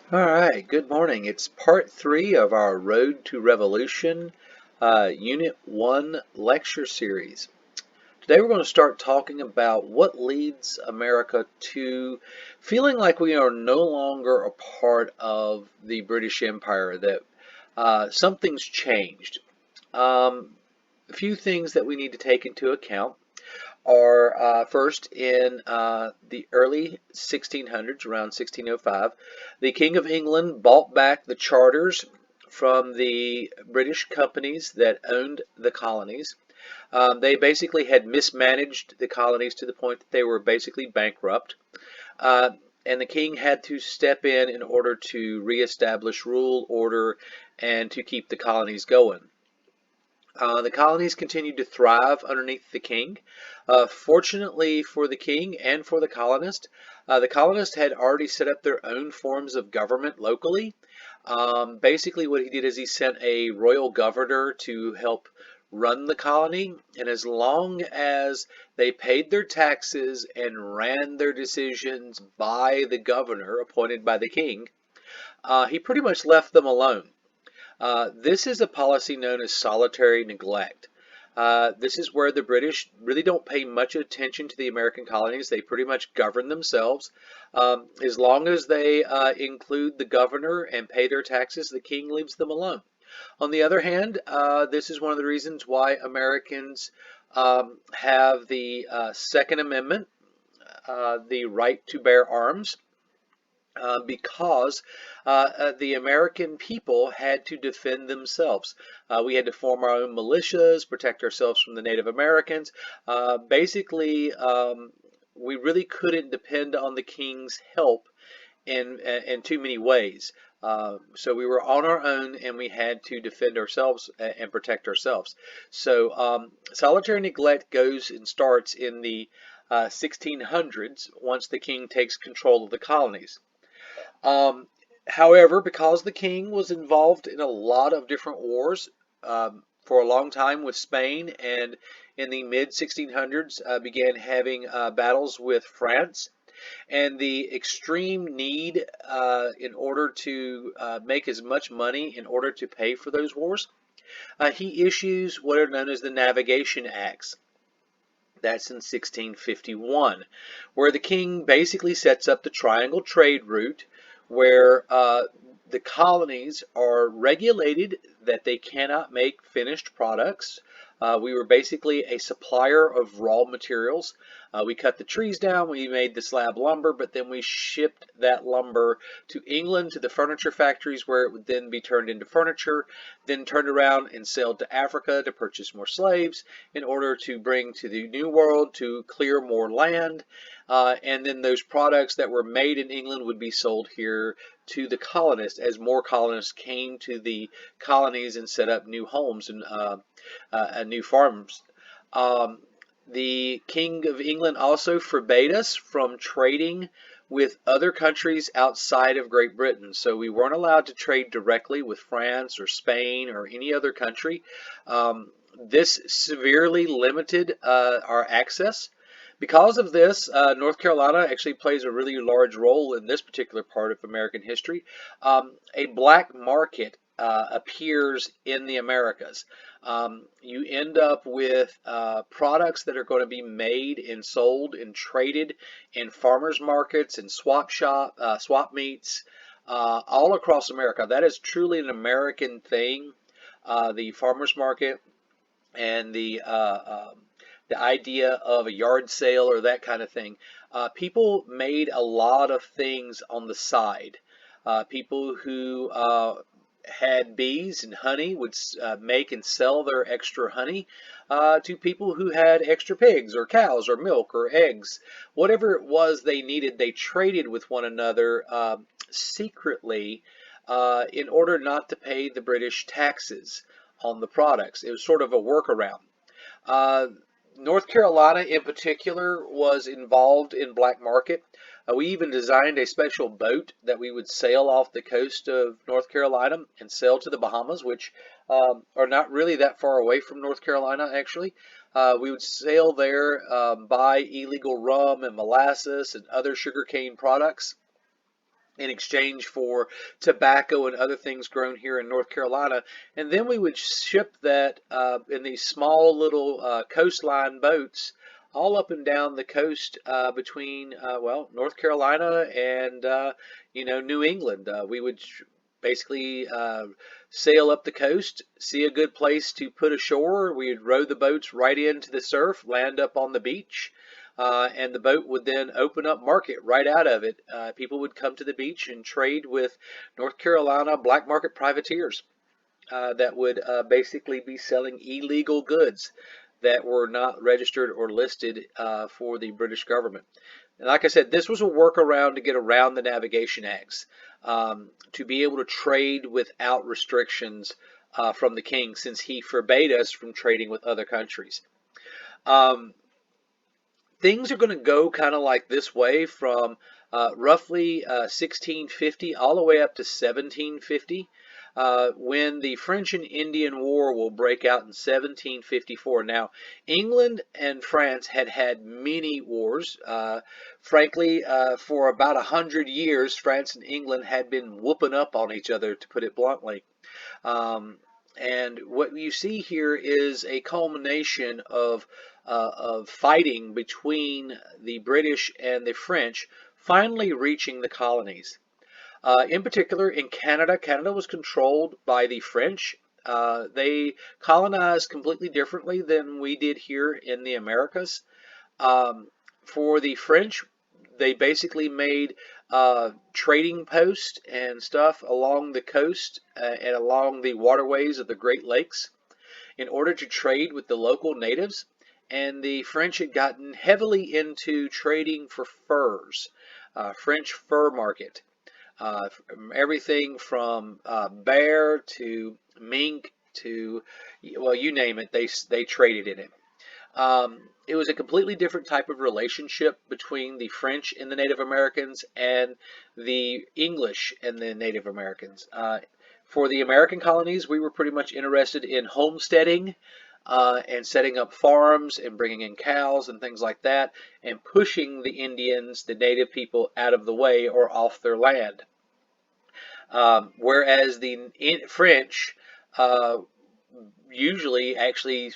All right, good morning. It's part three of our Road to Revolution Unit 1 lecture series. Today we're going to start talking about what leads America to feeling like we are no longer a part of the British Empire, that something's changed. A few things that we need to take into account are first in the early 1600s, around 1605, the King of England bought back the charters from the British companies that owned the colonies. They basically had mismanaged the colonies to the point that they were basically bankrupt. Uh, and the king had to step in order to reestablish rule, order, and to keep the colonies going. The colonies continued to thrive underneath the king. Fortunately for the king and for the colonists had already set up their own forms of government locally. Basically, what he did is he sent a royal governor to help run the colony, and as long as they paid their taxes and ran their decisions by the governor appointed by the king, he pretty much left them alone. This is a policy known as solitary neglect. This is where the British really don't pay much attention to the American colonies. They pretty much govern themselves. As long as they include the governor and pay their taxes, the king leaves them alone. On the other hand, this is one of the reasons why Americans have the Second Amendment, the right to bear arms. Because the American people had to defend themselves. We had to form our own militias, protect ourselves from the Native Americans. Basically, we really couldn't depend on the king's help in too many ways. So we were on our own, and we had to defend ourselves and protect ourselves. So solitary neglect goes and starts in the 1600s once the king takes control of the colonies. Um, However, because the king was involved in a lot of different wars for a long time with Spain, and in the mid 1600s began having battles with France, and the extreme need in order to make as much money in order to pay for those wars, he issues what are known as the Navigation Acts. That's in 1651, where the king basically sets up the triangle trade route, where the colonies are regulated that they cannot make finished products. We were basically a supplier of raw materials. We cut the trees down, we made the slab lumber, but then we shipped that lumber to England to the furniture factories, where it would then be turned into furniture, then turned around and sailed to Africa to purchase more slaves in order to bring to the New World to clear more land. And then those products that were made in England would be sold here to the colonists as more colonists came to the colonies and set up new homes and new farms. Um, the King of England also forbade us from trading with other countries outside of Great Britain. So we weren't allowed to trade directly with France or Spain or any other country. This severely limited our access. Because of this, North Carolina actually plays a really large role in this particular part of American history. A black market appears in the Americas. You end up with products that are going to be made and sold and traded in farmers markets and swap meets, all across America. That is truly an American thing. The farmers market and the idea of a yard sale or that kind of thing. People made a lot of things on the side. People who had bees and honey would make and sell their extra honey to people who had extra pigs or cows or milk or eggs. Whatever it was they needed, they traded with one another secretly in order not to pay the British taxes on the products. It was sort of a workaround. Uh, North Carolina in particular was involved in black market. We even designed a special boat that we would sail off the coast of North Carolina and sail to the Bahamas, which are not really that far away from North Carolina, actually. We would sail there, buy illegal rum and molasses and other sugarcane products, in exchange for tobacco and other things grown here in North Carolina. And then we would ship that in these small little coastline boats all up and down the coast between, well, North Carolina and, New England. We would basically sail up the coast, see a good place to put ashore. We would row the boats right into the surf, land up on the beach, and the boat would then open up market right out of it. People would come to the beach and trade with North Carolina black market privateers that would basically be selling illegal goods that were not registered or listed for the British government. And like I said, this was a workaround to get around the Navigation Acts, to be able to trade without restrictions from the king, since he forbade us from trading with other countries. Things are going to go kind of like this way from roughly 1650 all the way up to 1750, when the French and Indian War will break out in 1754. Now, England and France had had many wars. Frankly, for about 100 years, France and England had been whooping up on each other, to put it bluntly. And what you see here is a culmination of fighting between the British and the French, finally reaching the colonies. In particular, in Canada, Canada was controlled by the French. They colonized completely differently than we did here in the Americas. For the French, they basically made trading posts and stuff along the coast and along the waterways of the Great Lakes in order to trade with the local natives. And the French had gotten heavily into trading for furs, French fur market. Everything from bear to mink to, well, you name it, they traded in it. It was a completely different type of relationship between the French and the Native Americans and the English and the Native Americans. For the American colonies, we were pretty much interested in homesteading and setting up farms and bringing in cows and things like that, and pushing the Indians, the native people, out of the way or off their land. Whereas the French usually actually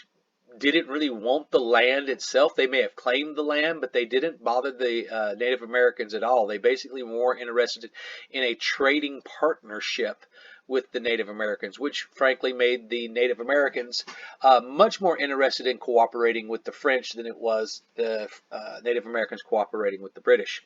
didn't really want the land itself. They may have claimed the land, but they didn't bother the Native Americans at all. They basically were more interested in a trading partnership with the Native Americans, which frankly made the Native Americans much more interested in cooperating with the French than it was the Native Americans cooperating with the British.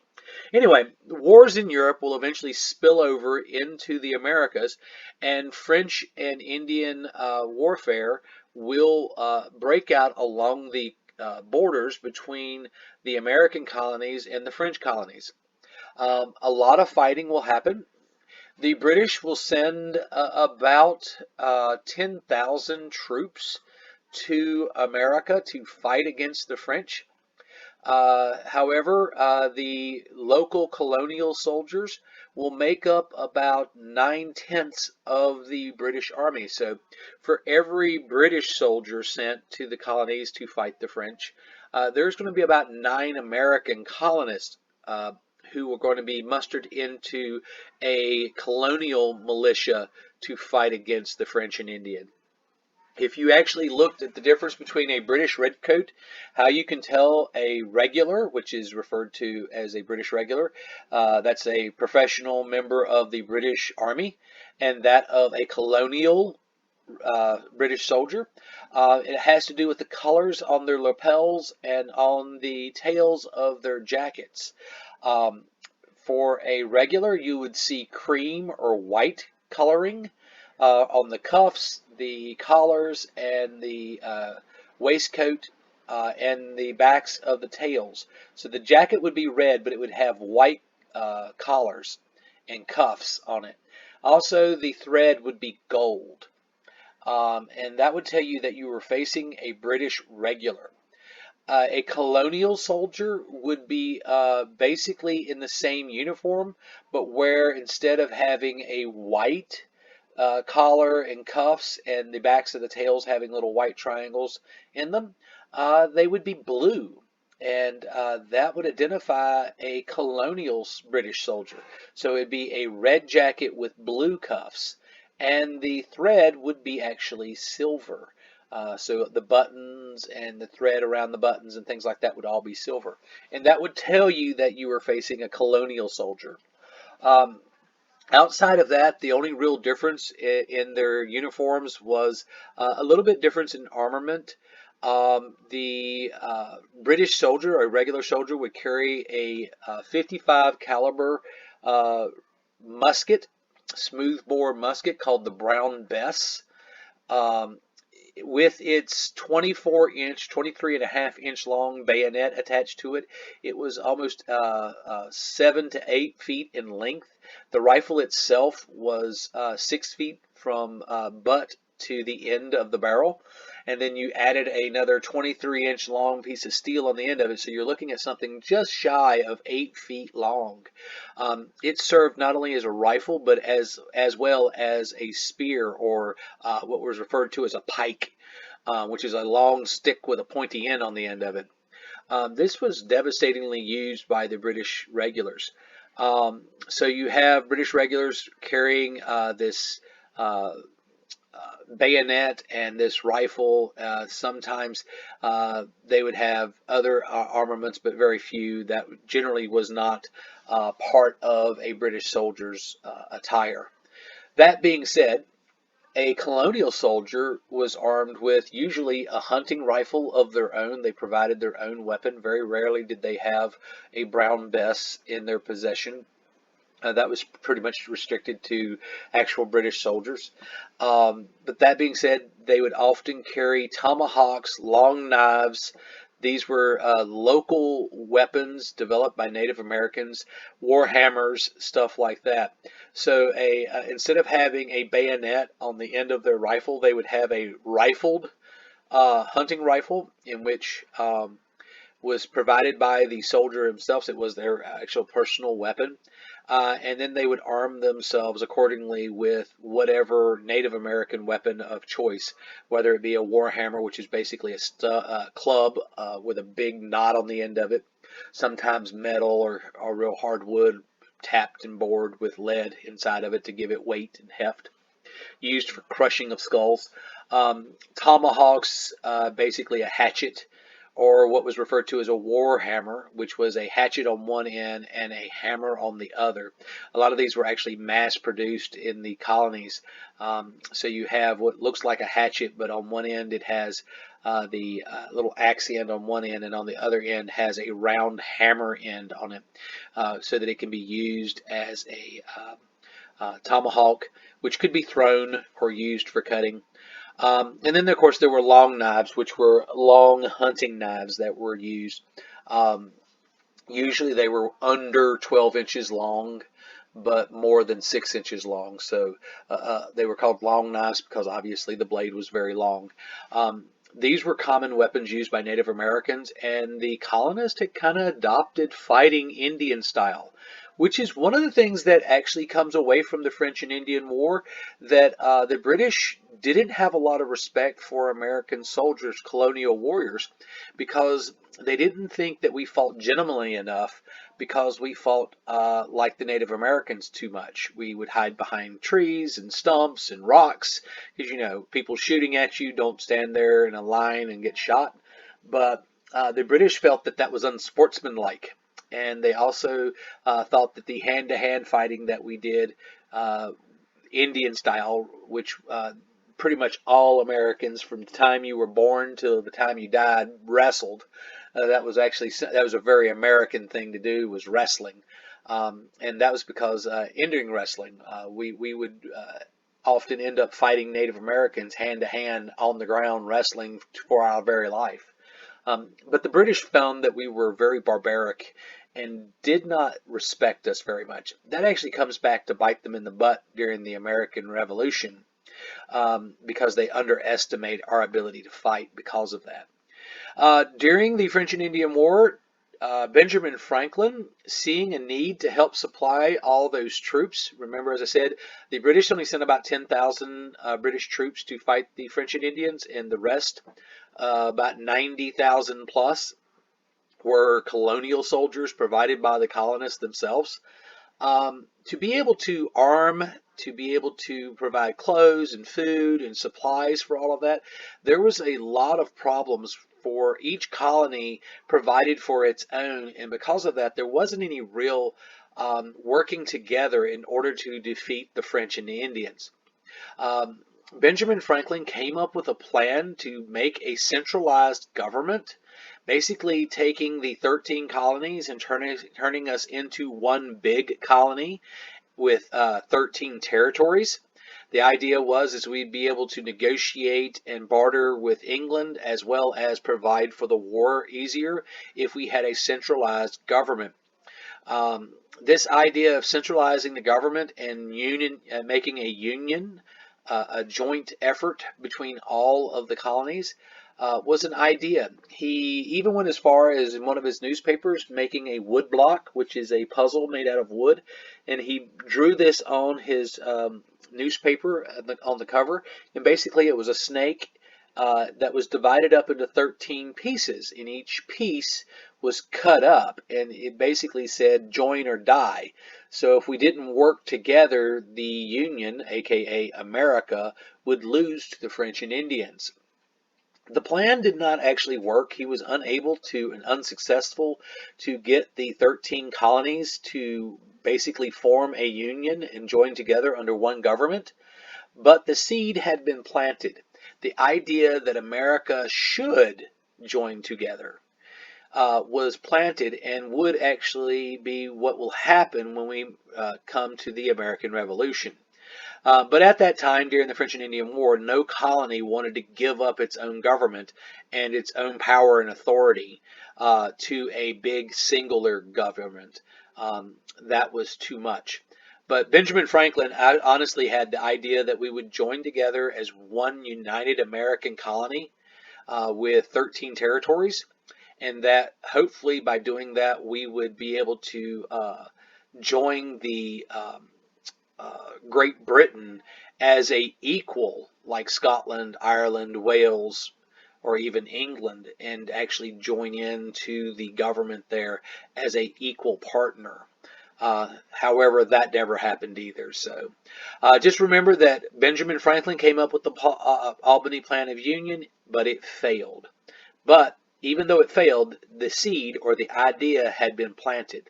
Anyway, wars in Europe will eventually spill over into the Americas, and French and Indian warfare will break out along the borders between the American colonies and the French colonies. A lot of fighting will happen. The British will send about 10,000 troops to America to fight against the French. However, the local colonial soldiers will make up about 9/10 of the British army. So for every British soldier sent to the colonies to fight the French, there's going to be about 9 American colonists who are going to be mustered into a colonial militia to fight against the French and Indian. If you actually looked at the difference between a British redcoat, how you can tell a regular, which is referred to as a British regular, that's a professional member of the British Army, and that of a colonial British soldier, it has to do with the colors on their lapels and on the tails of their jackets. For a regular, you would see cream or white coloring on the cuffs, the collars, and the waistcoat, and the backs of the tails. So the jacket would be red, but it would have white collars and cuffs on it. Also, the thread would be gold. And that would tell you that you were facing a British regular. A colonial soldier would be basically in the same uniform, but where instead of having a white collar and cuffs and the backs of the tails having little white triangles in them, they would be blue. and that would identify a colonial British soldier. So it'd be a red jacket with blue cuffs, and the thread would be actually silver. So the buttons and the thread around the buttons and things like that would all be silver, and that would tell you that you were facing a colonial soldier. Um, Outside of that, the only real difference in their uniforms was a little bit difference in armament. The British soldier, a regular soldier, would carry a 55 caliber uh, musket, smoothbore musket called the Brown Bess. Um, with its 24-inch, 23.5-inch long bayonet attached to it. It was almost 7 to 8 feet in length. The rifle itself was 6 feet from butt to the end of the barrel. And then you added another 23-inch long piece of steel on the end of it. So you're looking at something just shy of 8 feet long. It served not only as a rifle, but as well as a spear, or what was referred to as a pike, which is a long stick with a pointy end on the end of it. This was devastatingly used by the British regulars. So you have British regulars carrying this uh, bayonet and this rifle. Sometimes they would have other armaments, but very few. That generally was not part of a British soldier's attire. That being said, a colonial soldier was armed with usually a hunting rifle of their own. They provided their own weapon. Very rarely did they have a Brown Bess in their possession. That was pretty much restricted to actual British soldiers. But that being said, they would often carry tomahawks, long knives. These were local weapons developed by Native Americans, war hammers, stuff like that. So instead of having a bayonet on the end of their rifle, they would have a rifled hunting rifle, in which was provided by the soldier himself. It was their actual personal weapon. And then they would arm themselves accordingly with whatever Native American weapon of choice, whether it be a war hammer, which is basically a club with a big knot on the end of it, sometimes metal or real hard wood tapped and bored with lead inside of it to give it weight and heft, used for crushing of skulls. Tomahawks, basically a hatchet, or what was referred to as a war hammer, which was a hatchet on one end and a hammer on the other. A lot of these were actually mass produced in the colonies. So you have what looks like a hatchet, but on one end it has the little axe end on one end, and on the other end has a round hammer end on it, so that it can be used as a tomahawk, which could be thrown or used for cutting. And then, of course, there were long knives, which were long hunting knives that were used. Um, Usually they were under 12 inches long, but more than 6 inches long. So they were called long knives because obviously the blade was very long. These were common weapons used by Native Americans, and the colonists had kind of adopted fighting Indian style, which is one of the things that actually comes away from the French and Indian War, that the British didn't have a lot of respect for American soldiers, colonial warriors, because they didn't think that we fought gentlemanly enough, because we fought like the Native Americans too much. We would hide behind trees and stumps and rocks because, people shooting at you don't stand there in a line and get shot. But the British felt that that was unsportsmanlike. And they also thought that the hand-to-hand fighting that we did, Indian style, which pretty much all Americans from the time you were born till the time you died wrestled. That was a very American thing to do, was wrestling, and that was because Indian wrestling, we would often end up fighting Native Americans hand to hand on the ground, wrestling for our very life. But the British found that we were very barbaric and did not respect us very much. That actually comes back to bite them in the butt during the American Revolution, because they underestimate our ability to fight because of that. During the French and Indian War, Benjamin Franklin, seeing a need to help supply all those troops, remember, as I said, the British only sent about 10,000 British troops to fight the French and Indians, and the rest, about 90,000 plus, were colonial soldiers provided by the colonists themselves. To be able to arm, to be able to provide clothes and food and supplies for all of that, there was a lot of problems for each colony provided for its own, and because of that, there wasn't any real working together in order to defeat the French and the Indians. Um, Benjamin Franklin came up with a plan to make a centralized government, basically taking the 13 colonies and turning us into one big colony with 13 territories. The idea was is we'd be able to negotiate and barter with England as well as provide for the war easier if we had a centralized government. This idea of centralizing the government and making a union, a joint effort between all of the colonies, was an idea. He even went as far as in one of his newspapers making a wood block, which is a puzzle made out of wood, and he drew this on his newspaper on the cover, and basically it was a snake that was divided up into 13 pieces, and each piece was cut up, and it basically said join or die. So if we didn't work together, the Union, aka America, would lose to the French and Indians. The plan did not actually work. He was unable to and unsuccessful to get the 13 colonies to basically form a union and join together under one government. But the seed had been planted. The idea that America should join together was planted and would actually be what will happen when we come to the American Revolution. But at that time, during the French and Indian War, no colony wanted to give up its own government and its own power and authority to a big singular government. That was too much. But Benjamin Franklin honestly had the idea that we would join together as one united American colony with 13 territories, and that hopefully by doing that we would be able to join the Great Britain as a equal, like Scotland, Ireland, Wales, or even England, and actually join into the government there as a equal partner. However, that never happened either. So just remember that Benjamin Franklin came up with the Albany Plan of Union, but it failed. But even though it failed, the seed or the idea had been planted.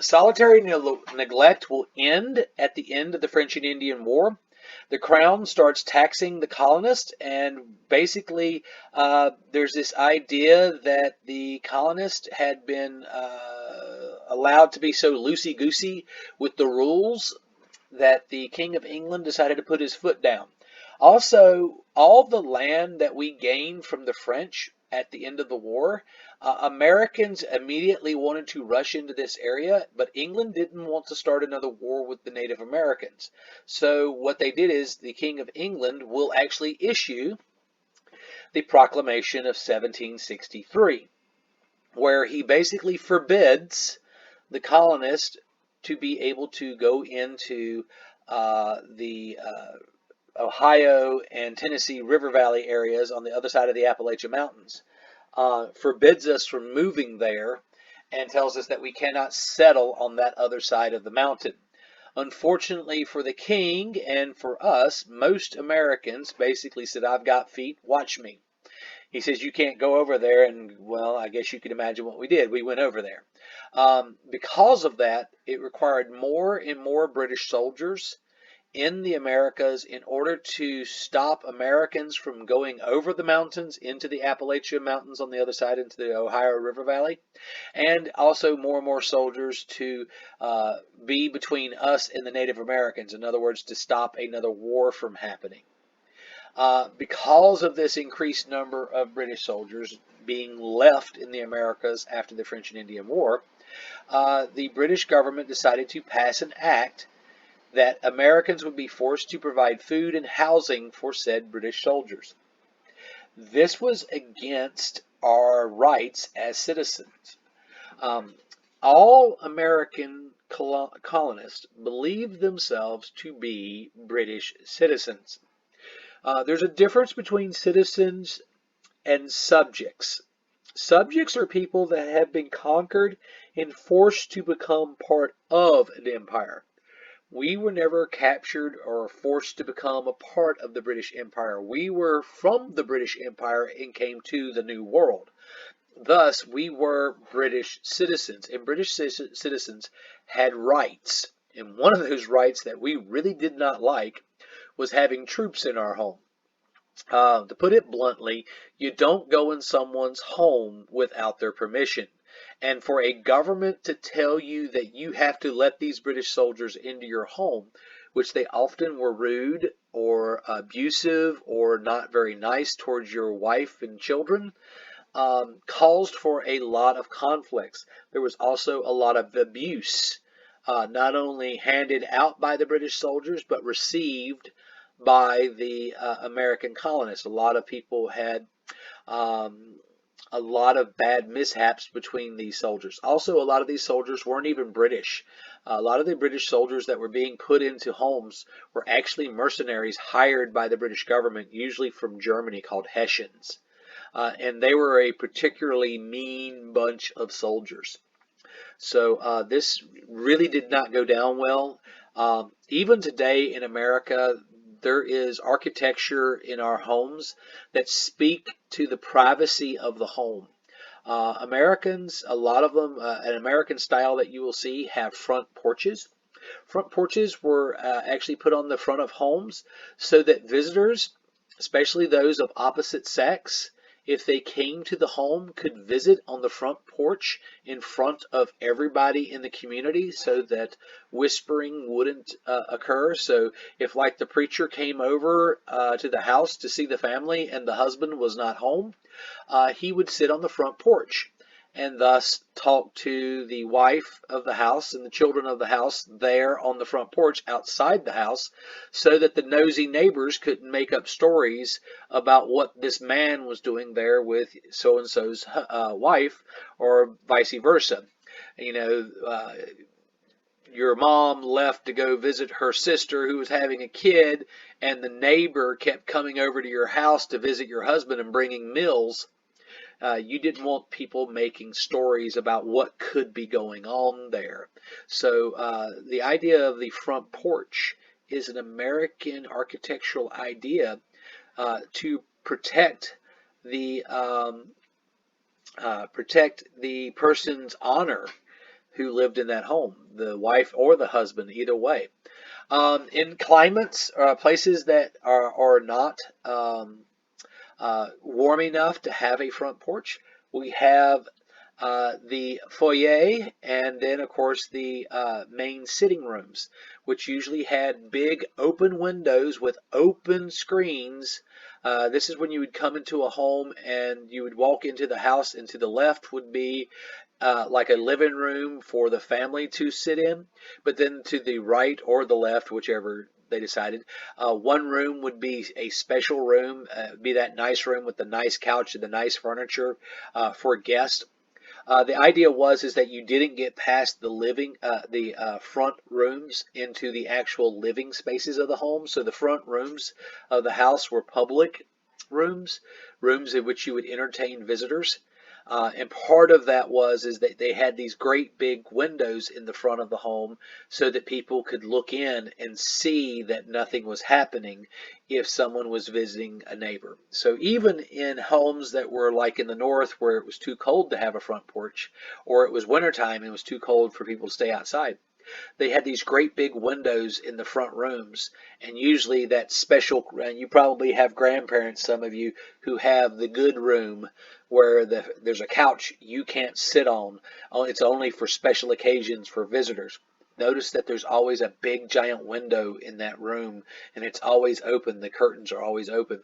Solitary neglect will end at the end of the French and Indian War. The crown starts taxing the colonists, and basically there's this idea that the colonists had been allowed to be so loosey-goosey with the rules that the King of England decided to put his foot down. Also, all the land that we gained from the French at the end of the war, Americans immediately wanted to rush into this area, but England didn't want to start another war with the Native Americans. So what they did is the King of England will actually issue the Proclamation of 1763, where he basically forbids the colonists to be able to go into the Ohio and Tennessee River Valley areas on the other side of the Appalachian Mountains, forbids us from moving there, and tells us that we cannot settle on that other side of the mountain. Unfortunately for the king and for us, most Americans basically said, I've got feet, watch me. He says, you can't go over there, and well, I guess you can imagine what we did. We went over there. Because of that, it required more and more British soldiers in the Americas in order to stop Americans from going over the mountains into the Appalachian Mountains on the other side into the Ohio River Valley, and also more and more soldiers to be between us and the Native Americans. In other words, to stop another war from happening. Because of this increased number of British soldiers being left in the Americas after the French and Indian War, the British government decided to pass an act that Americans would be forced to provide food and housing for said British soldiers. This was against our rights as citizens. All American colonists believed themselves to be British citizens. There's a difference between citizens and subjects. Subjects are people that have been conquered and forced to become part of an empire. We were never captured or forced to become a part of the British Empire. We were from the British Empire and came to the New World. Thus, we were British citizens, and British citizens had rights. And one of those rights that we really did not like was having troops in our home. To put it bluntly, you don't go in someone's home without their permission. And for a government to tell you that you have to let these British soldiers into your home, which they often were rude or abusive or not very nice towards your wife and children, caused for a lot of conflicts. There was also a lot of abuse, not only handed out by the British soldiers, but received by the American colonists. A lot of people had a lot of bad mishaps between these soldiers. Also, a lot of these soldiers weren't even British. A lot of the British soldiers that were being put into homes were actually mercenaries hired by the British government, usually from Germany, called Hessians. And they were a particularly mean bunch of soldiers. So this really did not go down well. Even today in America, there is architecture in our homes that speak to the privacy of the home. Americans, a lot of them, an American style that you will see have front porches. Front porches were actually put on the front of homes so that visitors, especially those of opposite sex, if they came to the home, could visit on the front porch in front of everybody in the community so that whispering wouldn't occur. So if, like, the preacher came over to the house to see the family and the husband was not home, he would sit on the front porch and thus talk to the wife of the house and the children of the house there on the front porch outside the house, so that the nosy neighbors couldn't make up stories about what this man was doing there with so-and-so's wife, or vice versa. You know, your mom left to go visit her sister who was having a kid, and the neighbor kept coming over to your house to visit your husband and bringing meals. You didn't want people making stories about what could be going on there. So the idea of the front porch is an American architectural idea to protect the person's honor who lived in that home, the wife or the husband, either way. In climates, places that are not warm enough to have a front porch, we have the foyer, and then of course the main sitting rooms, which usually had big open windows with open screens. This is when you would come into a home and you would walk into the house, and to the left would be like a living room for the family to sit in, but then to the right or the left, whichever they decided, one room would be a special room, be that nice room with the nice couch and the nice furniture for guests. The idea is that you didn't get past the front rooms into the actual living spaces of the home. So the front rooms of the house were public rooms, rooms in which you would entertain visitors. And part of that is that they had these great big windows in the front of the home so that people could look in and see that nothing was happening if someone was visiting a neighbor. So even in homes that were like in the north, where it was too cold to have a front porch, or it was wintertime and it was too cold for people to stay outside, they had these great big windows in the front rooms. And usually that special, and you probably have grandparents, some of you, who have the good room where there's a couch you can't sit on. It's only for special occasions for visitors. Notice that there's always a big giant window in that room, and it's always open. The curtains are always open.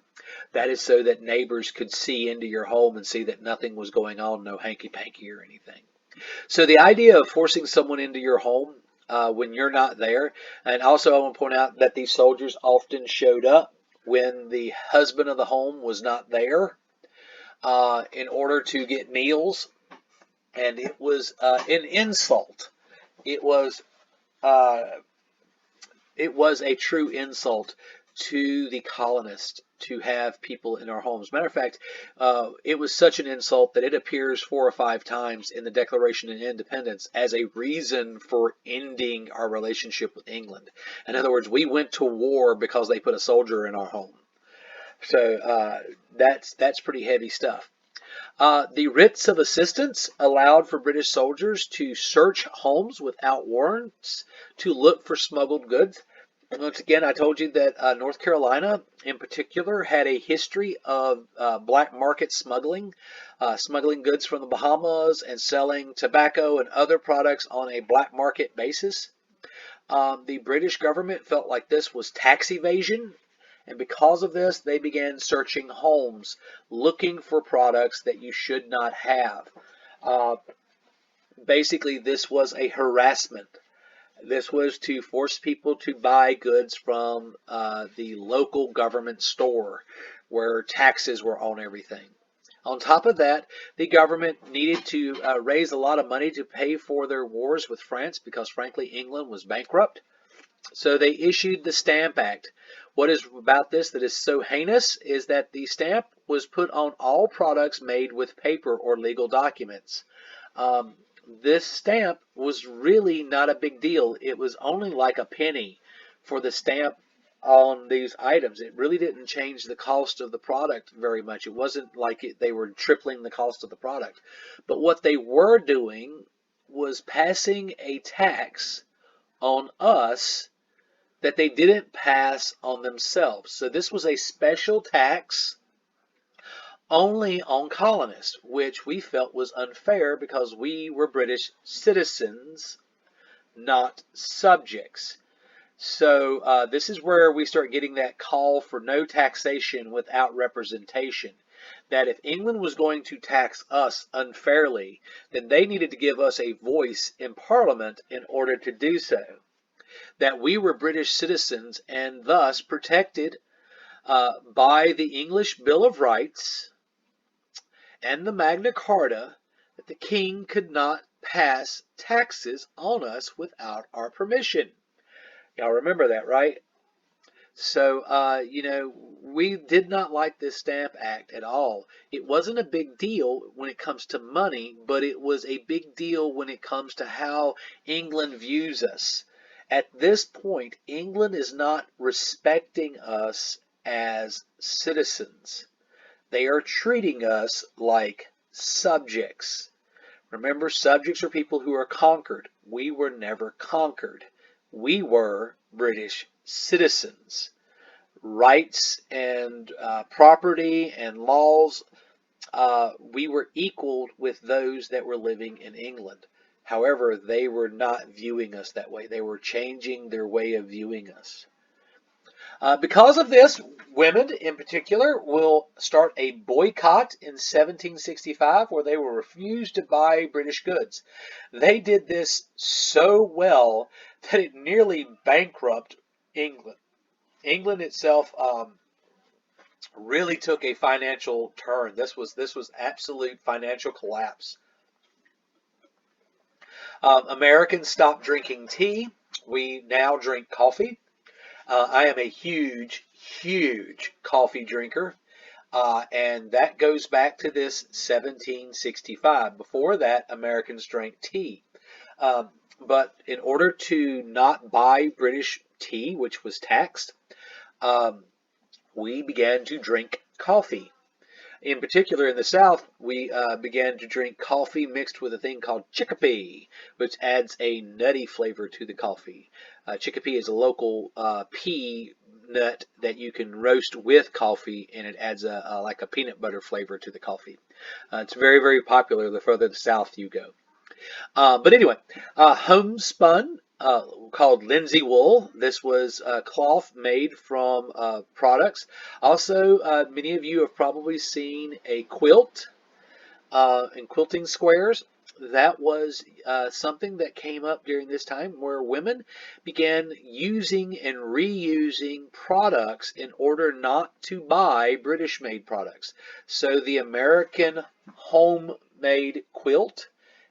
That is so that neighbors could see into your home and see that nothing was going on, no hanky-panky or anything. So the idea of forcing someone into your home when you're not there, and also I want to point out that these soldiers often showed up when the husband of the home was not there in order to get meals, and it was an insult. It was a true insult to the colonists to have people in our homes. Matter of fact, it was such an insult that it appears 4 or 5 times in the Declaration of Independence as a reason for ending our relationship with England. In other words, we went to war because they put a soldier in our home. So that's pretty heavy stuff. The writs of assistance allowed for British soldiers to search homes without warrants to look for smuggled goods. Once again, I told you that North Carolina, in particular, had a history of black market smuggling, smuggling goods from the Bahamas and selling tobacco and other products on a black market basis. The British government felt like this was tax evasion, and because of this, they began searching homes, looking for products that you should not have. Basically, this was a harassment. This was to force people to buy goods from the local government store where taxes were on everything. On top of that, the government needed to raise a lot of money to pay for their wars with France because, frankly, England was bankrupt. So they issued the Stamp Act. What is about this that is so heinous is that the stamp was put on all products made with paper or legal documents. This stamp was really not a big deal. It was only like a penny for the stamp on these items. It really didn't change the cost of the product very much. It wasn't like they were tripling the cost of the product. But what they were doing was passing a tax on us that they didn't pass on themselves. So this was a special tax only on colonists, which we felt was unfair because we were British citizens, not subjects. So this is where we start getting that call for no taxation without representation. That if England was going to tax us unfairly, then they needed to give us a voice in Parliament in order to do so. That we were British citizens and thus protected by the English Bill of Rights and the Magna Carta, that the king could not pass taxes on us without our permission. Y'all remember that, right? So, we did not like this Stamp Act at all. It wasn't a big deal when it comes to money, but it was a big deal when it comes to how England views us. At this point, England is not respecting us as citizens. They are treating us like subjects. Remember, subjects are people who are conquered. We were never conquered. We were British citizens. Rights and property and laws, we were equal with those that were living in England. However, they were not viewing us that way. They were changing their way of viewing us. Because of this, women in particular will start a boycott in 1765 where they will refuse to buy British goods. They did this so well that it nearly bankrupted England. England itself really took a financial turn. This was absolute financial collapse. Americans stopped drinking tea. We now drink coffee. I am a huge, huge coffee drinker, and that goes back to this 1765. Before that, Americans drank tea. But in order to not buy British tea, which was taxed, we began to drink coffee. In particular, in the South, we began to drink coffee mixed with a thing called chickpea, which adds a nutty flavor to the coffee. Chickpea is a local pea nut that you can roast with coffee, and it adds like a peanut butter flavor to the coffee. It's very, very popular the further south you go. But anyway, homespun, called linsey wool. This was cloth made from products. Also, many of you have probably seen a quilt in quilting squares. That was something that came up during this time where women began using and reusing products in order not to buy British-made products. So the American homemade quilt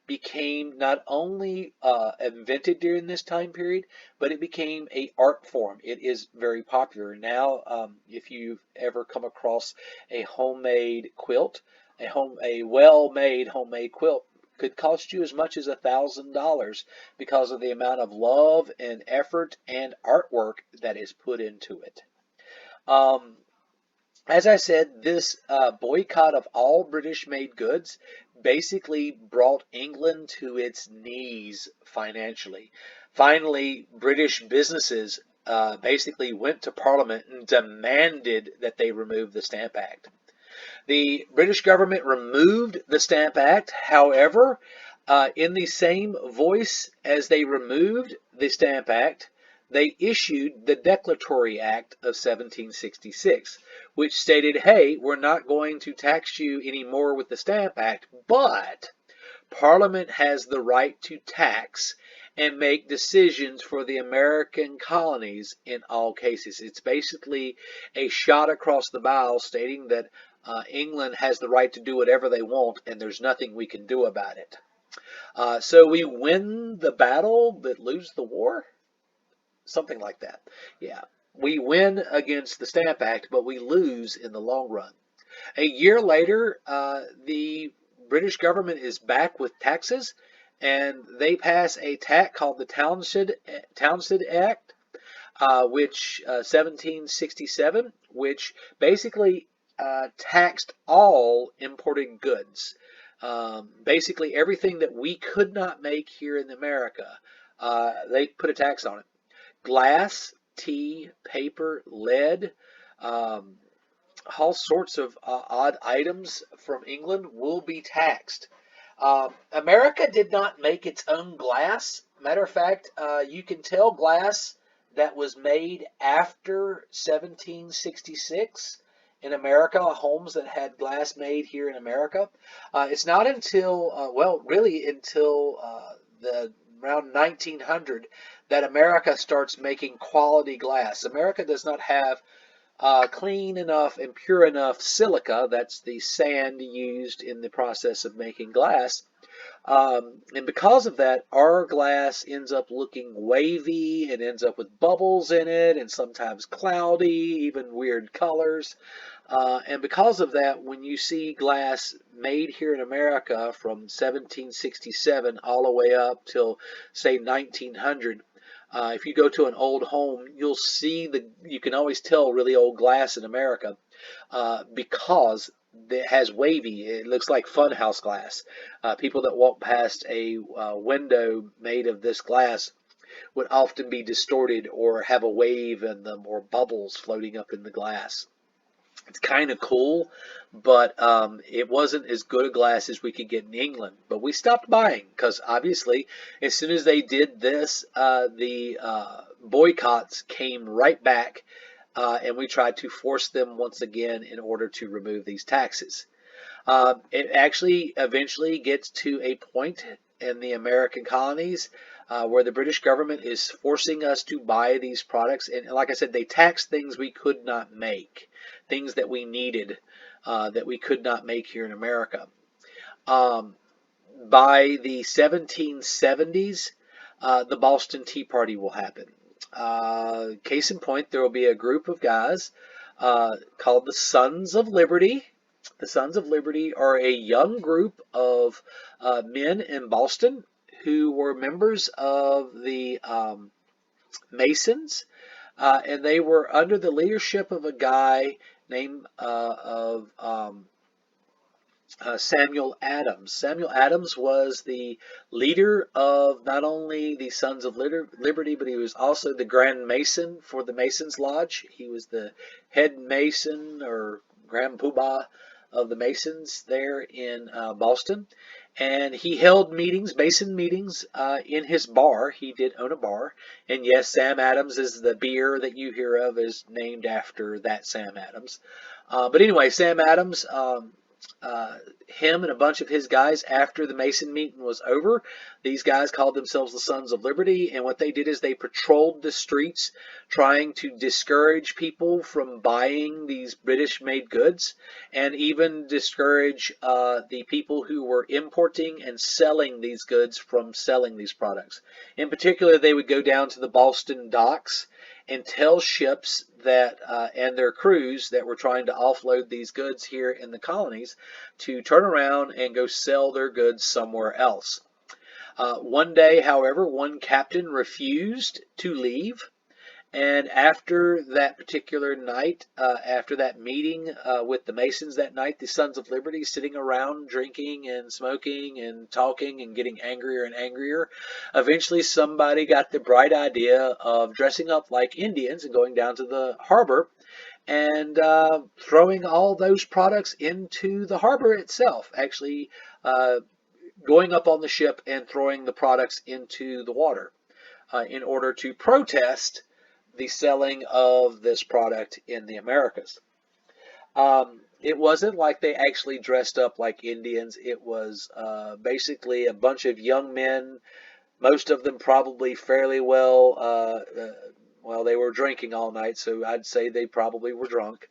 became not only invented during this time period, but it became a art form. It is very popular now. If you've ever come across a homemade quilt, a well-made homemade quilt could cost you as much as $1,000 because of the amount of love and effort and artwork that is put into it. Um, as I said, this boycott of all British-made goods basically brought England to its knees financially. Finally, British businesses basically went to Parliament and demanded that they remove the Stamp Act. The British government removed the Stamp Act. However, in the same voice as they removed the Stamp Act, they issued the Declaratory Act of 1766, which stated, hey, we're not going to tax you anymore with the Stamp Act, but Parliament has the right to tax and make decisions for the American colonies in all cases. It's basically a shot across the bow stating that England has the right to do whatever they want and there's nothing we can do about it. So we win the battle but lose the war? Something like that. Yeah. We win against the Stamp Act, but we lose in the long run. A year later, the British government is back with taxes, and they pass a tax called the Townshend Act, which 1767, which basically taxed all imported goods. Basically, everything that we could not make here in America, they put a tax on it. Glass, tea, paper, lead, all sorts of odd items from England will be taxed. America did not make its own glass. Matter of fact, you can tell glass that was made after 1766 in America, homes that had glass made here in America. It's not until, well, really until the around 1900 that America starts making quality glass. America does not have clean enough and pure enough silica, that's the sand used in the process of making glass. And because of that, our glass ends up looking wavy and ends up with bubbles in it and sometimes cloudy, even weird colors. And because of that, when you see glass made here in America from 1767 all the way up till, say, 1900, if you go to an old home, you'll see you can always tell really old glass in America because it has wavy. It looks like funhouse glass. People that walk past a window made of this glass would often be distorted or have a wave in them or bubbles floating up in the glass. It's kind of cool, but it wasn't as good a glass as we could get in England. But we stopped buying because obviously as soon as they did this, the boycotts came right back and we tried to force them once again in order to remove these taxes. It actually eventually gets to a point in the American colonies where the British government is forcing us to buy these products. And like I said, they taxed things we could not make, things that we needed that we could not make here in America. By the 1770s, the Boston Tea Party will happen. Case in point, there will be a group of guys called the Sons of Liberty. The Sons of Liberty are a young group of men in Boston who were members of the Masons, and they were under the leadership of a guy named Samuel Adams. Samuel Adams was the leader of not only the Sons of Liberty, but he was also the Grand Mason for the Masons Lodge. He was the head Mason or Grand Poobah of the Masons there in Boston. And he held meetings, Mason meetings, in his bar. He did own a bar. And yes, Sam Adams is the beer that you hear of is named after that Sam Adams. But anyway, Sam Adams him and a bunch of his guys, after the Mason meeting was over, these guys called themselves the Sons of Liberty, and what they did is they patrolled the streets trying to discourage people from buying these British-made goods, and even discourage the people who were importing and selling these goods from selling these products. In particular, they would go down to the Boston docks and tell ships that and their crews that were trying to offload these goods here in the colonies to turn around and go sell their goods somewhere else. One day, however, one captain refused to leave, and after that particular night, after that meeting with the Masons that night, the Sons of Liberty sitting around drinking and smoking and talking and getting angrier and angrier, eventually somebody got the bright idea of dressing up like Indians and going down to the harbor and throwing all those products into the harbor itself, actually going up on the ship and throwing the products into the water in order to protest the selling of this product in the Americas. It wasn't like they actually dressed up like Indians. It was basically a bunch of young men, most of them probably fairly well, they were drinking all night, so I'd say they probably were drunk.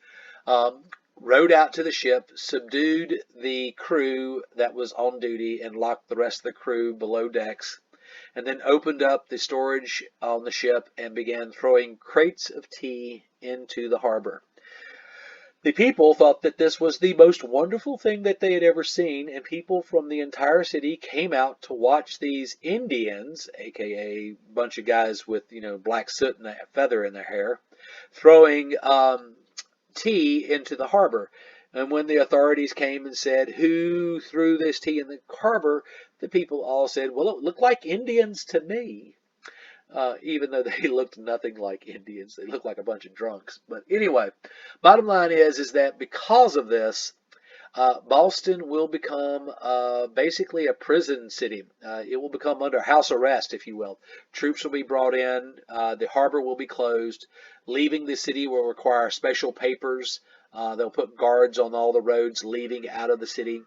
Rowed out to the ship, subdued the crew that was on duty, and locked the rest of the crew below decks, and then opened up the storage on the ship and began throwing crates of tea into the harbor. The people thought that this was the most wonderful thing that they had ever seen, and people from the entire city came out to watch these Indians, aka a bunch of guys with, black soot and a feather in their hair, throwing tea into the harbor. And when the authorities came and said, "Who threw this tea in the harbor?" the people all said, "Well, it looked like Indians to me." Even though they looked nothing like Indians. They looked like a bunch of drunks. But anyway, bottom line is that because of this, Boston will become basically a prison city. It will become under house arrest, if you will. Troops will be brought in. The harbor will be closed. Leaving the city will require special papers. They'll put guards on all the roads leaving out of the city.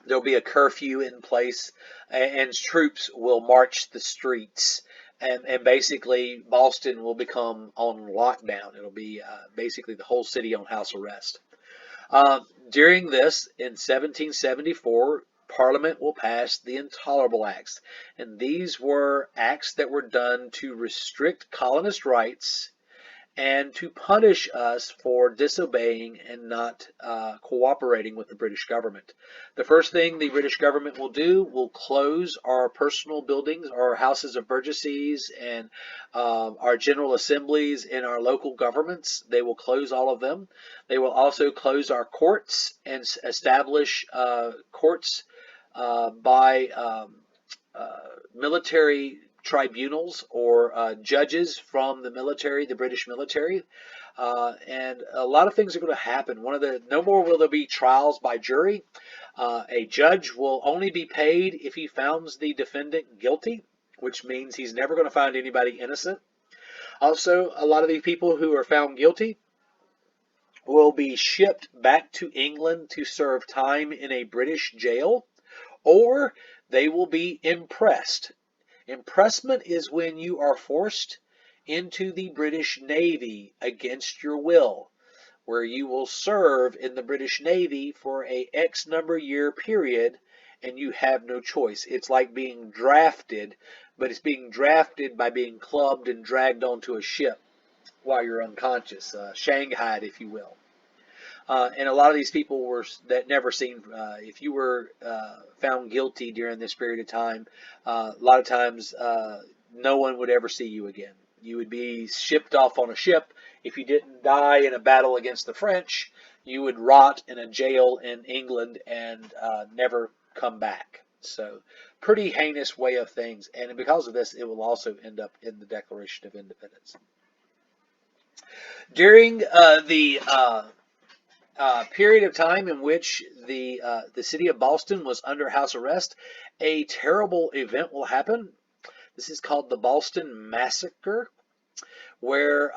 There'll be a curfew in place, and troops will march the streets. And basically, Boston will become on lockdown. It'll be basically the whole city on house arrest. During this, in 1774, Parliament will pass the Intolerable Acts. And these were acts that were done to restrict colonist rights and to punish us for disobeying and not cooperating with the British government. The first thing the British government will do will close our personal buildings, our houses of burgesses, and our general assemblies in our local governments. They will close all of them. They will also close our courts and establish courts by military tribunals or judges from the military, the British military, and a lot of things are going to happen. No more will there be trials by jury. A judge will only be paid if he finds the defendant guilty, which means he's never going to find anybody innocent. Also, a lot of the people who are found guilty will be shipped back to England to serve time in a British jail, or they will be impressed. Impressment is when you are forced into the British Navy against your will, where you will serve in the British Navy for a X number year period, and you have no choice. It's like being drafted, but it's being drafted by being clubbed and dragged onto a ship while you're unconscious, shanghaied, if you will. And a lot of these people that never seen, if you were found guilty during this period of time, a lot of times no one would ever see you again. You would be shipped off on a ship. If you didn't die in a battle against the French, you would rot in a jail in England and never come back. So pretty heinous way of things. And because of this, it will also end up in the Declaration of Independence. During the period of time in which the city of Boston was under house arrest, a terrible event will happen. This is called the Boston Massacre. where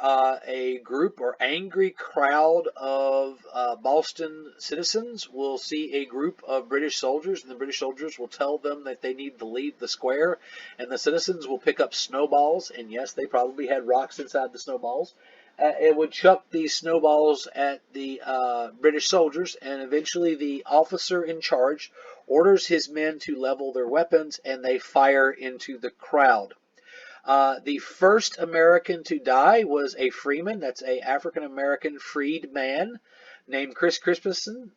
a group or angry crowd of Boston citizens will see a group of British soldiers, and the British soldiers will tell them that they need to leave the square, and the citizens will pick up snowballs, and yes, they probably had rocks inside the snowballs. It would chuck these snowballs at the British soldiers, and eventually the officer in charge orders his men to level their weapons, and they fire into the crowd. The first American to die was a freeman. That's a African American freed man named Chris Crispison.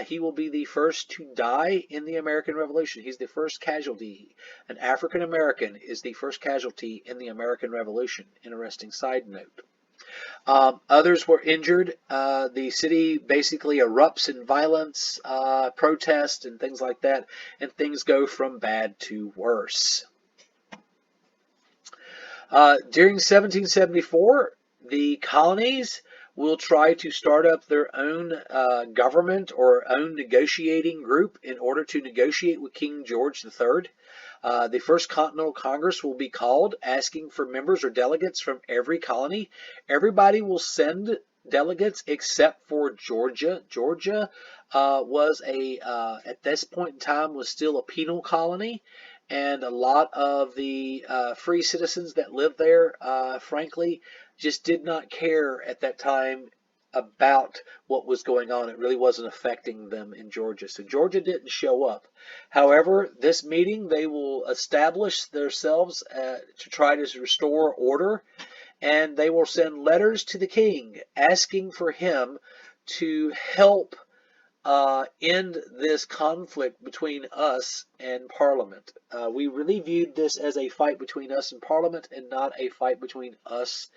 He will be the first to die in the American Revolution. He's the first casualty. An African American is the first casualty in the American Revolution. Interesting side note. Others were injured. The city basically erupts in violence, protest, and things like that, and things go from bad to worse. During 1774, the colonies will try to start up their own government or own negotiating group in order to negotiate with King George III. The First Continental Congress will be called, asking for members or delegates from every colony. Everybody will send delegates except for Georgia. Georgia was at this point in time, was still a penal colony. And a lot of the free citizens that lived there, frankly, just did not care at that time about what was going on. It really wasn't affecting them in Georgia. So Georgia didn't show up. However, this meeting, they will establish themselves to try to restore order, and they will send letters to the king asking for him to help end this conflict between us and Parliament. We really viewed this as a fight between us and Parliament and not a fight between us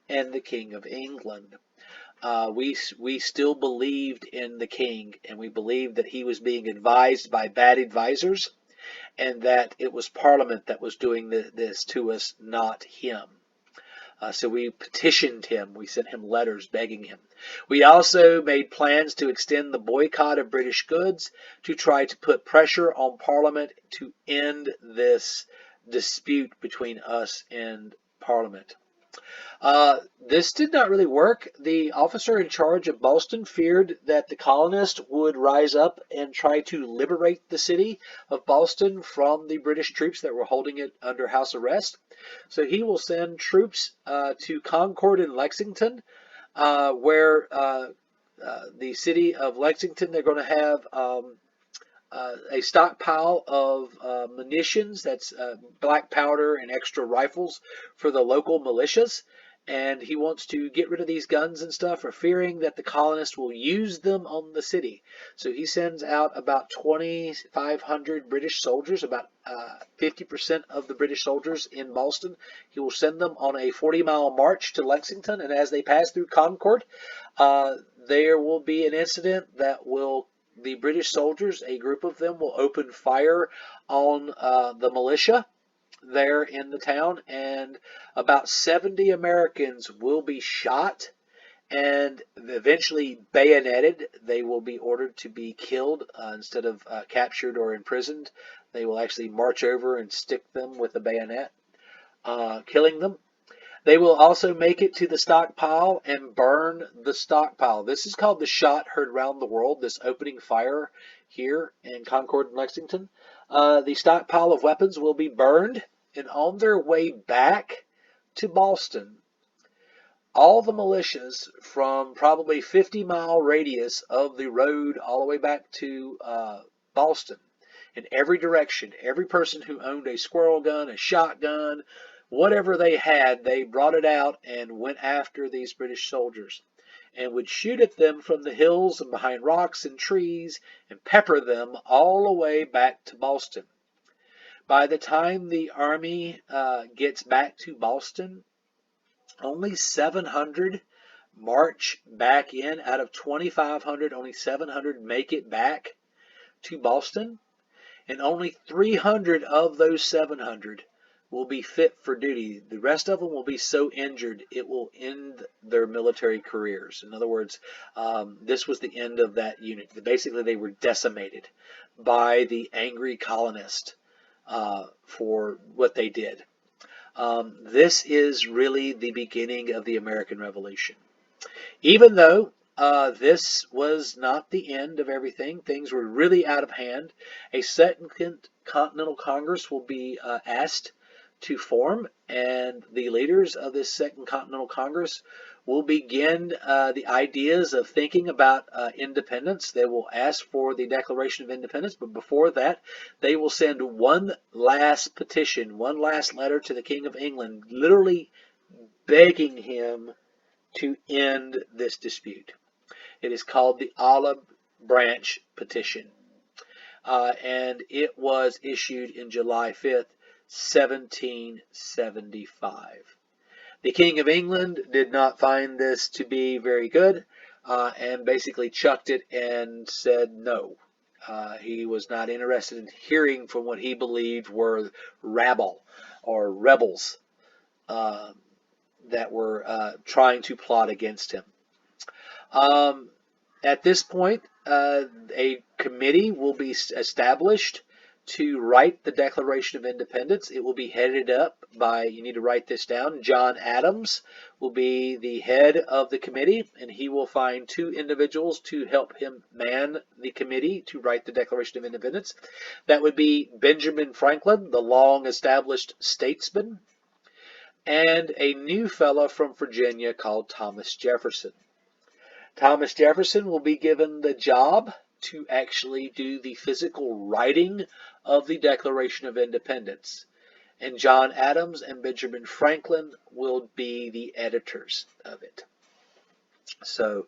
and the King of England. We still believed in the king, and we believed that he was being advised by bad advisors, and that it was Parliament that was doing this to us, not him. So we petitioned him. We sent him letters begging him. We also made plans to extend the boycott of British goods to try to put pressure on Parliament to end this dispute between us and Parliament. This did not really work. The officer in charge of Boston feared that the colonists would rise up and try to liberate the city of Boston from the British troops that were holding it under house arrest. So he will send troops to Concord and Lexington, where the city of Lexington, they're going to have a stockpile of munitions, that's black powder and extra rifles for the local militias. And he wants to get rid of these guns and stuff, for fearing that the colonists will use them on the city. So he sends out about 2,500 British soldiers, about 50% of the British soldiers in Boston. He will send them on a 40-mile march to Lexington, and as they pass through Concord, there will be an incident that will, the British soldiers, a group of them, will open fire on the militia there in the town, and about 70 Americans will be shot and eventually bayoneted. They will be ordered to be killed instead of captured or imprisoned. They will actually march over and stick them with a bayonet, killing them. They will also make it to the stockpile and burn the stockpile. This is called the shot heard round the world, this opening fire here in Concord and Lexington. The stockpile of weapons will be burned, and on their way back to Boston, all the militias from probably 50-mile radius of the road all the way back to Boston, in every direction, every person who owned a squirrel gun, a shotgun, whatever they had, they brought it out and went after these British soldiers, and would shoot at them from the hills and behind rocks and trees and pepper them all the way back to Boston. By the time the army gets back to Boston, only 700 march back in. Out of 2,500, only 700 make it back to Boston, and only 300 of those 700 will be fit for duty. The rest of them will be so injured it will end their military careers. In other words, this was the end of that unit. Basically, they were decimated by the angry colonists for what they did. This is really the beginning of the American Revolution. Even though this was not the end of everything, things were really out of hand. A Second Continental Congress will be asked to form, and the leaders of this Second Continental Congress will begin the ideas of thinking about independence. They will ask for the Declaration of Independence, but before that, they will send one last petition, one last letter to the King of England, literally begging him to end this dispute. It is called the Olive Branch Petition, and it was issued in July 5th, 1775. The King of England did not find this to be very good, and basically chucked it and said no. He was not interested in hearing from what he believed were rabble or rebels that were trying to plot against him. At this point, a committee will be established to write the Declaration of Independence. It will be headed up by, you need to write this down, John Adams will be the head of the committee, and he will find two individuals to help him man the committee to write the Declaration of Independence. That would be Benjamin Franklin, the long-established statesman, and a new fellow from Virginia called Thomas Jefferson. Thomas Jefferson will be given the job to actually do the physical writing of the Declaration of Independence. And John Adams and Benjamin Franklin will be the editors of it. So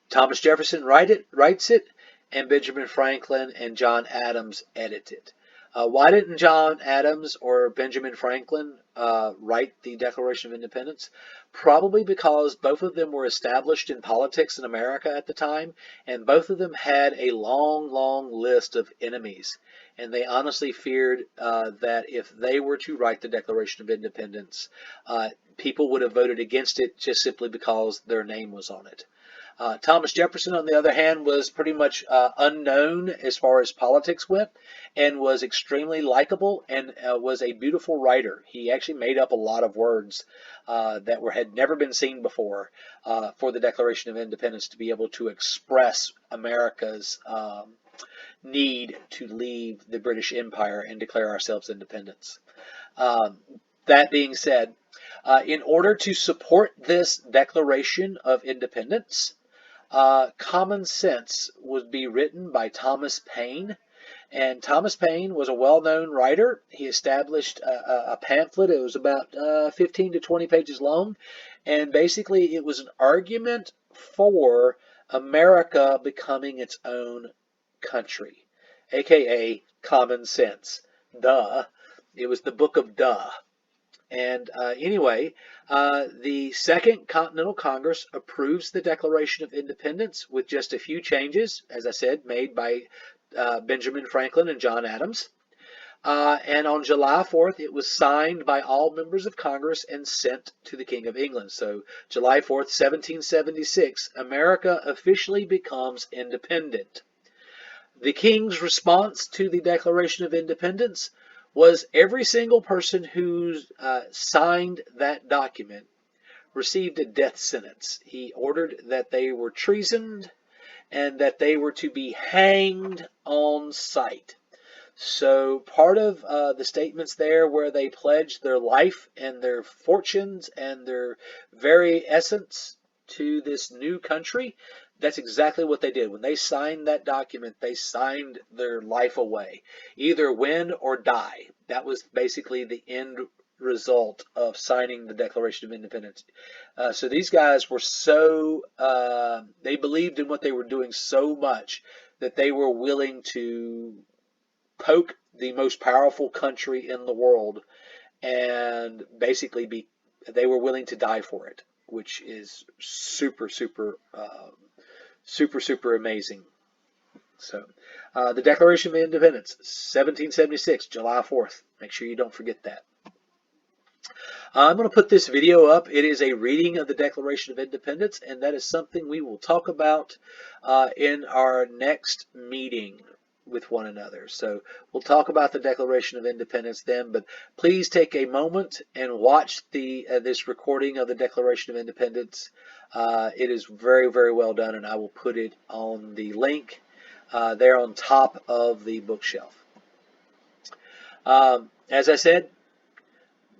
Thomas Jefferson writes it, and Benjamin Franklin and John Adams edit it. Why didn't John Adams or Benjamin Franklin write the Declaration of Independence? Probably because both of them were established in politics in America at the time, and both of them had a long, long list of enemies. And they honestly feared that if they were to write the Declaration of Independence, people would have voted against it just simply because their name was on it. Thomas Jefferson, on the other hand, was pretty much unknown as far as politics went, and was extremely likable and was a beautiful writer. He actually made up a lot of words that had never been seen before for the Declaration of Independence to be able to express America's need to leave the British Empire and declare ourselves independence. That being said, in order to support this Declaration of Independence, Common Sense would be written by Thomas Paine. And Thomas Paine was a well-known writer. He established a pamphlet. It was about 15 to 20 pages long. And basically it was an argument for America becoming its own country, aka Common Sense. Duh. It was the book of duh. And anyway, the Second Continental Congress approves the Declaration of Independence with just a few changes, as I said, made by Benjamin Franklin and John Adams. And on July 4th, it was signed by all members of Congress and sent to the King of England. So July 4th, 1776, America officially becomes independent. The King's response to the Declaration of Independence was every single person who signed that document received a death sentence. He ordered that they were treasoned and that they were to be hanged on sight. So part of the statements there where they pledged their life and their fortunes and their very essence to this new country, that's exactly what they did. When they signed that document, they signed their life away. Either win or die. That was basically the end result of signing the Declaration of Independence. So these guys were so, they believed in what they were doing so much that they were willing to poke the most powerful country in the world and basically they were willing to die for it, which is super, super amazing. So, the Declaration of Independence, 1776, July 4th. Make sure you don't forget that. I'm going to put this video up. It is a reading of the Declaration of Independence, and that is something we will talk about in our next meeting. with one another. So we'll talk about the Declaration of Independence then, but please take a moment and watch this recording of the Declaration of Independence. It is very, very well done, and I will put it on the link there on top of the bookshelf. As I said,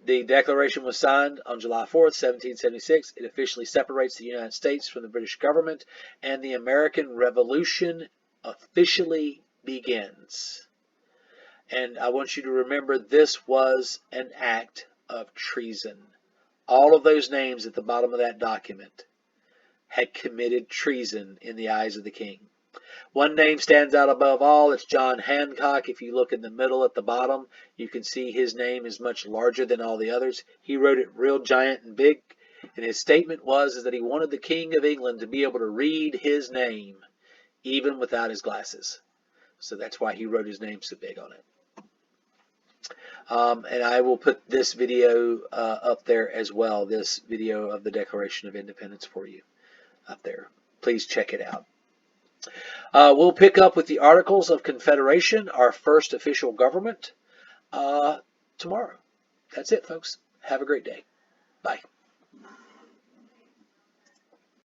the Declaration was signed on July 4th, 1776. It officially separates the United States from the British government, and the American Revolution officially begins. And I want you to remember this was an act of treason. All of those names at the bottom of that document had committed treason in the eyes of the king. One name stands out above all. It's John Hancock. If you look in the middle at the bottom, you can see his name is much larger than all the others. He wrote it real giant and big, and his statement was that he wanted the King of England to be able to read his name even without his glasses. So that's why he wrote his name so big on it. And I will put this video up there as well, this video of the Declaration of Independence for you up there. Please check it out. We'll pick up with the Articles of Confederation, our first official government, tomorrow. That's it, folks. Have a great day. Bye.